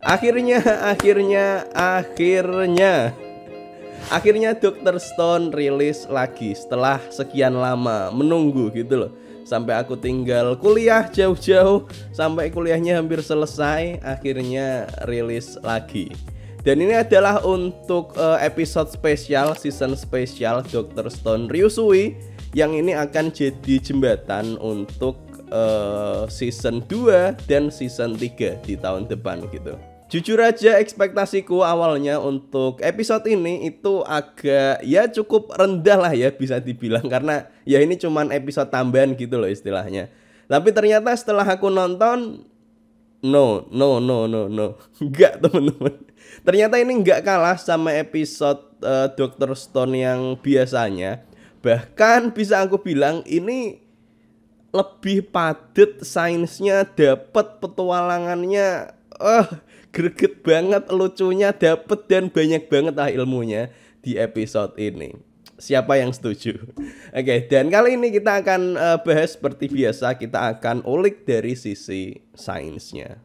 Akhirnya Dr. Stone rilis lagi setelah sekian lama menunggu gitu loh. Sampai aku tinggal kuliah jauh-jauh, sampai kuliahnya hampir selesai, akhirnya rilis lagi. Dan ini adalah untuk episode spesial, season spesial Dr. Stone Ryusui, yang ini akan jadi jembatan untuk season 2 dan season 3 di tahun depan gitu. Jujur aja ekspektasiku awalnya untuk episode ini itu agak ya cukup rendah lah ya bisa dibilang, karena ya ini cuman episode tambahan gitu loh istilahnya. Tapi ternyata setelah aku nonton no enggak teman-teman. Ternyata ini enggak kalah sama episode Dr. Stone yang biasanya. Bahkan bisa aku bilang ini lebih padat sainsnya, dapet petualangannya, greget banget, lucunya dapet, dan banyak banget lah ilmunya di episode ini. Siapa yang setuju? Oke, dan kali ini kita akan bahas seperti biasa, kita akan ulik dari sisi sainsnya.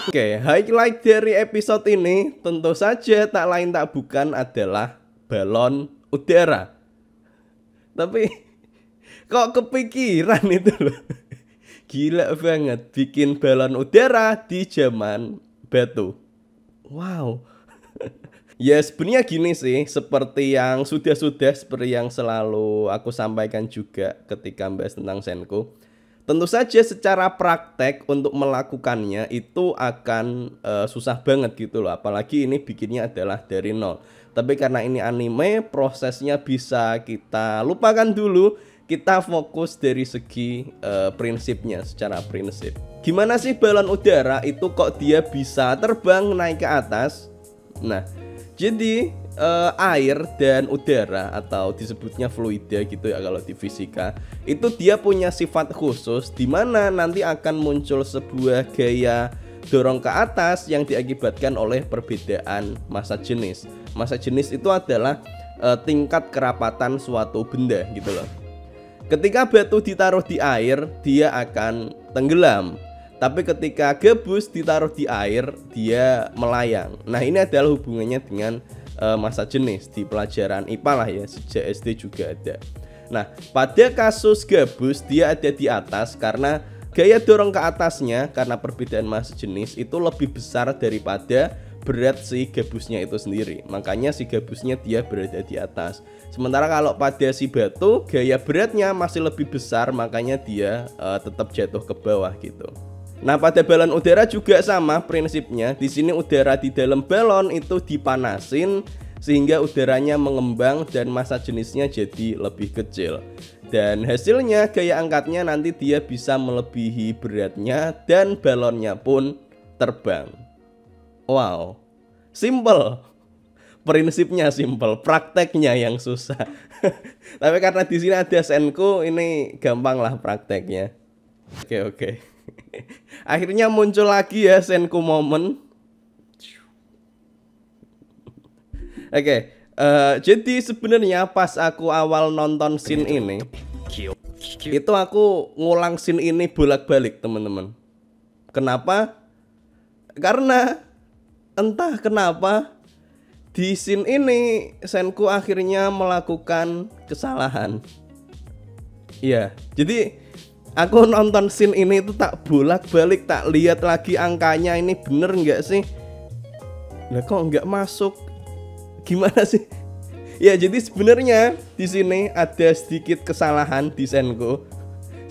Oke, highlight dari episode ini tentu saja tak lain tak bukan adalah balon udara. Tapi kok kepikiran itu loh. Gila banget bikin balon udara di zaman batu. Wow. Ya sebenarnya gini sih, seperti yang seperti yang selalu aku sampaikan juga ketika bahas tentang Senku. Tentu saja secara praktek untuk melakukannya itu akan susah banget gitu loh. Apalagi ini bikinnya adalah dari nol. Tapi karena ini anime, prosesnya bisa kita lupakan dulu. Kita fokus dari segi prinsipnya, secara prinsip. Gimana sih balon udara itu kok dia bisa terbang naik ke atas? Nah, jadi air dan udara atau disebutnya fluida gitu ya kalau di fisika, itu dia punya sifat khusus di mana nanti akan muncul sebuah gaya dorong ke atas yang diakibatkan oleh perbedaan massa jenis. Massa jenis itu adalah tingkat kerapatan suatu benda gitu loh. Ketika batu ditaruh di air, dia akan tenggelam. Tapi ketika gabus ditaruh di air, dia melayang. Nah, ini adalah hubungannya dengan massa jenis. Di pelajaran IPA lah ya, sejak SD juga ada. Nah, pada kasus gabus dia ada di atas karena gaya dorong ke atasnya karena perbedaan massa jenis itu lebih besar daripada berat si gabusnya itu sendiri. Makanya si gabusnya dia berada di atas. Sementara kalau pada si batu gaya beratnya masih lebih besar, makanya dia tetap jatuh ke bawah gitu. Nah, pada balon udara juga sama prinsipnya. Di sini udara di dalam balon itu dipanasin sehingga udaranya mengembang dan massa jenisnya jadi lebih kecil. Dan hasilnya gaya angkatnya nanti dia bisa melebihi beratnya dan balonnya pun terbang. Wow, simple. Prinsipnya simple, prakteknya yang susah. Tapi karena di sini ada Senku, ini gampang lah prakteknya. Oke. Akhirnya muncul lagi ya Senku moment. Oke, jadi sebenarnya pas aku awal nonton scene ini, itu aku ngulang scene ini bolak-balik teman-teman. Kenapa? Karena entah kenapa di scene ini Senku akhirnya melakukan kesalahan. Iya, jadi aku nonton scene ini itu tak bolak-balik, tak lihat lagi angkanya ini bener nggak sih? Lah kok nggak masuk? Gimana sih? Ya jadi sebenarnya di sini ada sedikit kesalahan di Senku.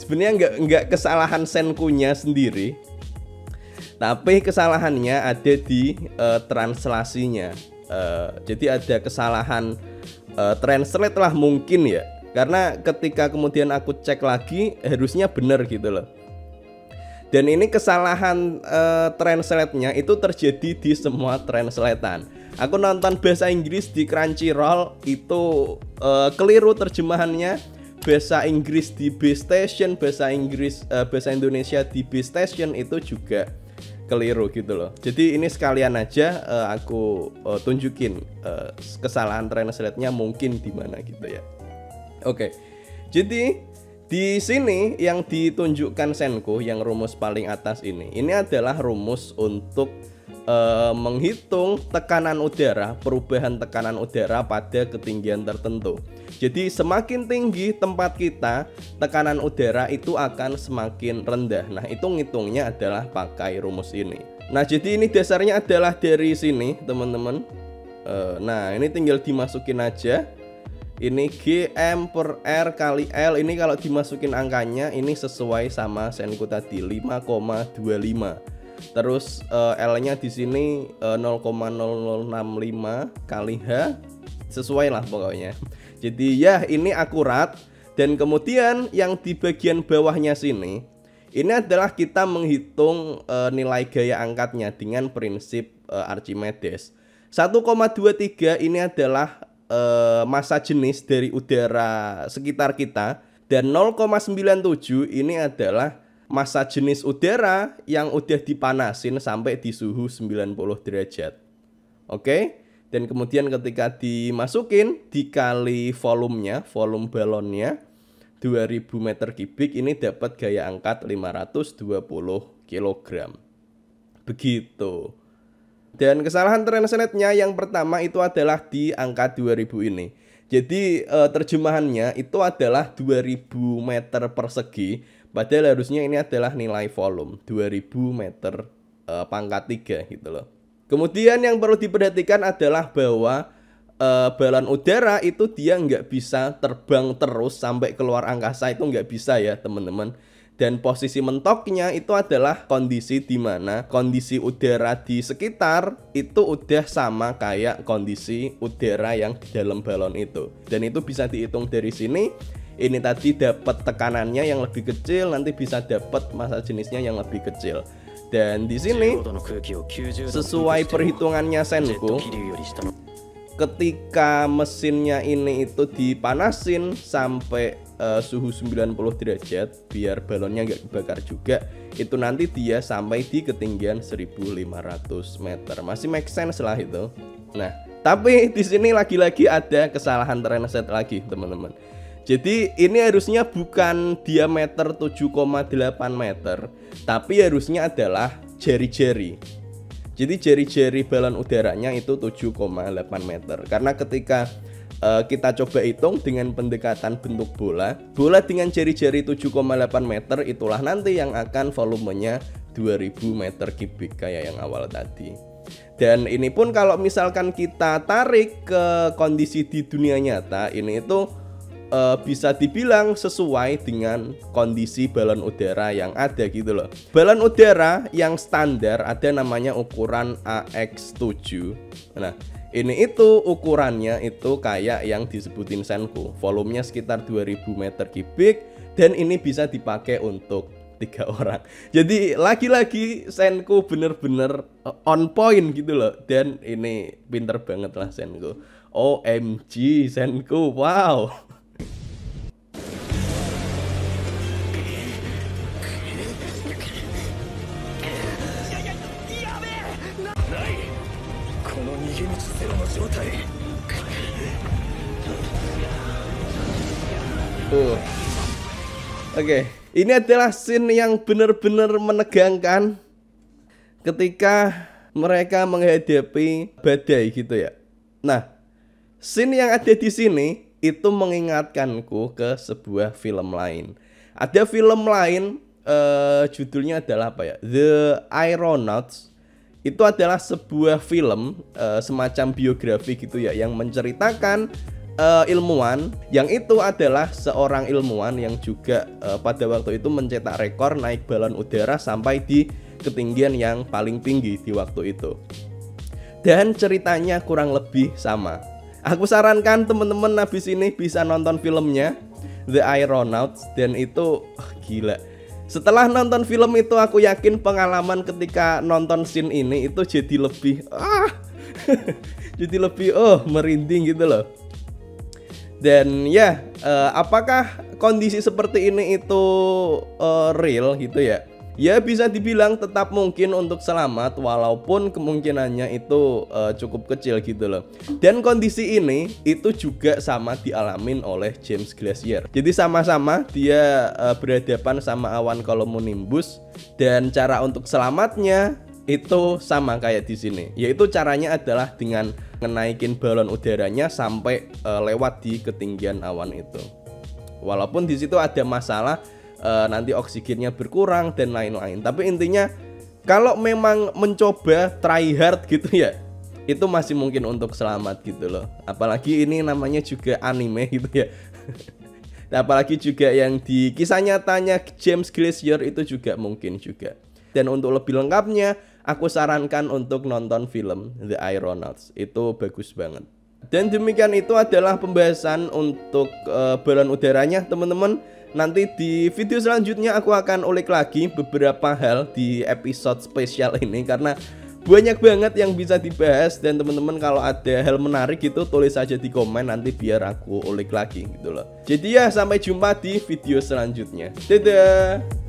Sebenarnya nggak kesalahan Senkunya sendiri, tapi kesalahannya ada di translasinya. Jadi ada kesalahan translate lah mungkin ya. Karena ketika kemudian aku cek lagi harusnya benar gitu loh. Dan ini kesalahan translate-nya itu terjadi di semua translatean. Aku nonton bahasa Inggris di Crunchyroll itu keliru terjemahannya. Bahasa Inggris di B-Station, bahasa Indonesia di B-Station itu juga keliru gitu loh. Jadi ini sekalian aja aku tunjukin kesalahan translate-nya mungkin di mana gitu ya. Oke. Jadi Di sini yang ditunjukkan Senku yang rumus paling atas ini adalah rumus untuk menghitung tekanan udara, perubahan tekanan udara pada ketinggian tertentu. Jadi semakin tinggi tempat kita, tekanan udara itu akan semakin rendah. Nah, itu ngitungnya adalah pakai rumus ini. Nah, jadi ini dasarnya adalah dari sini, teman-teman. Nah, ini tinggal dimasukin aja. Ini Gm per R kali L. Ini kalau dimasukin angkanya ini sesuai sama Senku tadi 5,25. Terus L-nya di sini 0,0065 kali H. Sesuai lah pokoknya. Jadi ya ini akurat. Dan kemudian yang di bagian bawahnya sini, ini adalah kita menghitung nilai gaya angkatnya dengan prinsip Archimedes. 1,23 ini adalah massa jenis dari udara sekitar kita, dan 0,97 ini adalah massa jenis udara yang udah dipanasin sampai di suhu 90 derajat. Oke? Dan kemudian ketika dimasukin dikali volumenya, volume balonnya 2000 meter kubik, ini dapat gaya angkat 520 kg. Begitu. Dan kesalahan translate-nya yang pertama itu adalah di angka 2000 ini. Jadi terjemahannya itu adalah 2000 meter persegi, padahal harusnya ini adalah nilai volume 2000 meter pangkat 3 gitu loh. Kemudian yang perlu diperhatikan adalah bahwa balon udara itu dia nggak bisa terbang terus sampai keluar angkasa, itu nggak bisa ya teman-teman. Dan posisi mentoknya itu adalah kondisi di mana kondisi udara di sekitar itu udah sama kayak kondisi udara yang di dalam balon itu. Dan itu bisa dihitung dari sini. Ini tadi dapat tekanannya yang lebih kecil, nanti bisa dapat massa jenisnya yang lebih kecil. Dan di sini sesuai perhitungannya Senku, ketika mesinnya ini itu dipanasin sampai suhu 90 derajat biar balonnya nggak kebakar juga, itu nanti dia sampai di ketinggian 1500 meter. Masih make sense lah itu. Nah, tapi di sini lagi-lagi ada kesalahan translate lagi, teman-teman. Jadi ini harusnya bukan diameter 7,8 meter, tapi harusnya adalah jari-jari. Jadi jari-jari balon udaranya itu 7,8 meter. Karena ketika kita coba hitung dengan pendekatan bentuk bola dengan jari-jari 7,8 meter, itulah nanti yang akan volumenya 2000 meter kubik kayak yang awal tadi. Dan ini pun kalau misalkan kita tarik ke kondisi di dunia nyata, ini itu bisa dibilang sesuai dengan kondisi balon udara yang ada gitu loh. Balon udara yang standar ada namanya ukuran AX7. Nah, ini itu ukurannya itu kayak yang disebutin Senku, volumenya sekitar 2000 meter kubik, dan ini bisa dipakai untuk 3 orang. Jadi lagi-lagi Senku bener-bener on point gitu loh. Dan ini pinter banget lah Senku. OMG Senku, wow. Oke, ini adalah scene yang benar-benar menegangkan ketika mereka menghadapi badai gitu ya. Nah, scene yang ada di sini itu mengingatkanku ke sebuah film lain. Ada film lain, judulnya adalah apa ya? The Aeronauts. Itu adalah sebuah film semacam biografi gitu ya, yang menceritakan ilmuwan yang itu adalah seorang ilmuwan yang juga pada waktu itu mencetak rekor naik balon udara sampai di ketinggian yang paling tinggi di waktu itu. Dan ceritanya kurang lebih sama. Aku sarankan teman-teman habis ini bisa nonton filmnya The Aeronauts, dan itu gila. Setelah nonton film itu aku yakin pengalaman ketika nonton scene ini itu jadi lebih jadi lebih merinding gitu loh. Dan ya, apakah kondisi seperti ini itu real gitu ya? ya bisa dibilang tetap mungkin untuk selamat, walaupun kemungkinannya itu cukup kecil gitu loh. Dan kondisi ini itu juga sama dialamin oleh James Glacier. Jadi sama-sama dia berhadapan sama awan cumulonimbus, dan cara untuk selamatnya itu sama kayak di sini, yaitu caranya adalah dengan ngenaikin balon udaranya sampai lewat di ketinggian awan itu. Walaupun di situ ada masalah nanti oksigennya berkurang dan lain-lain, tapi intinya kalau memang mencoba try hard gitu ya, itu masih mungkin untuk selamat gitu loh. Apalagi ini namanya juga anime gitu ya. Apalagi juga yang di kisah nyatanya James Glacier itu juga mungkin juga. Dan untuk lebih lengkapnya, aku sarankan untuk nonton film The Aeronauts. Itu bagus banget. Dan demikian itu adalah pembahasan untuk balon udaranya, teman-teman. Nanti di video selanjutnya aku akan ulik lagi beberapa hal di episode spesial ini, karena banyak banget yang bisa dibahas. Dan teman-teman kalau ada hal menarik itu tulis aja di komen, nanti biar aku ulik lagi gitu loh. Jadi ya, sampai jumpa di video selanjutnya. Dadah.